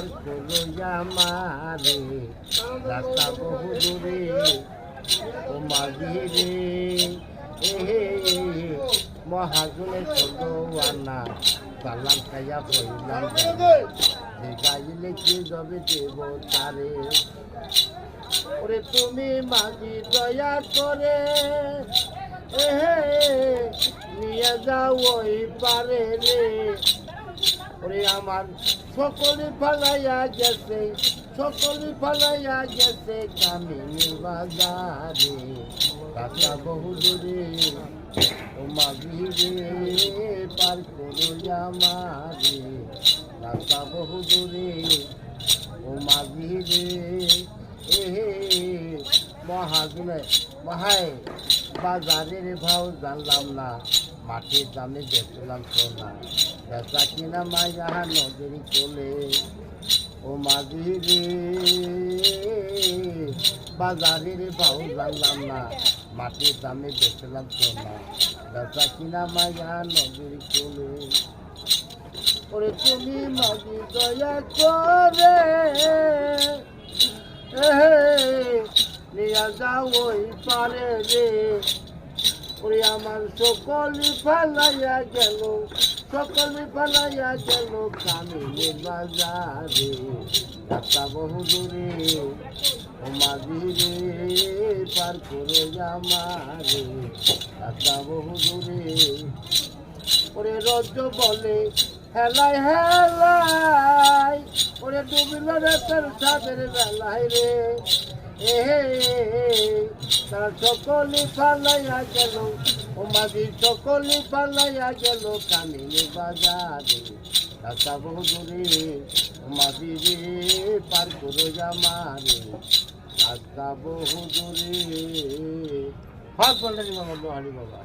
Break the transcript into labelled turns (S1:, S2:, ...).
S1: পার করো আমারে রাস্তা বহু দূরে ও মাঝি রে এহে মহাজনে সদওয়ানা সালাম খাইয়া পড়লাম যে গাইলে কি যাবে দেব তারে ওরে তুমি মাঝি দয়া করে এহে নিয়ে যাও ওই পারে রে ওরে আমার সকলে ফালাইয়া গেছে সকলে ফালাইয়া গেছে কামিনী বাজারে রাস্তা বহু দূরে ও মাঝি রে পার করো আমারে রাস্তা বহু দূরে ও মাঝি রে এহে মহাজনে মহাই বাজারের ভাও জানলাম না মাটির দামে বেচলাম সোনা বেচা কিনা মাইয়া নদীর কোলে ও মাঝি রে বাজারের ভাও জানলাম না মাটির দামে বেচলাম সোনা বেচা কিনা মাইয়া নদীর কোলে ওরে তুমি মাঝি দয়া করে নিয়ে যাও ওই পারে রে ওরে আমার সকলে ফালাইয়া গেল সকলে ফালাইয়া গেল কামিনীর বাজারে রাস্তা বহু দূরে ও মাঝি রে পার করো আমারে রাস্তা বহু দূরে ওরে রজ্জ বলে হেলাই হেলাই ওরে ডুবিল রে তোর সাদের বেলায় রে এহে তারা সকলে পালাইয়া গেল ও মাঝি সকলে পালাইয়া গেল কামিনী বাজারে রাস্তা বহু দূরে ও মাঝি রে পার করো আমারে রাস্তা বহু দূরে হক বললেন বাবা হরি বাবা।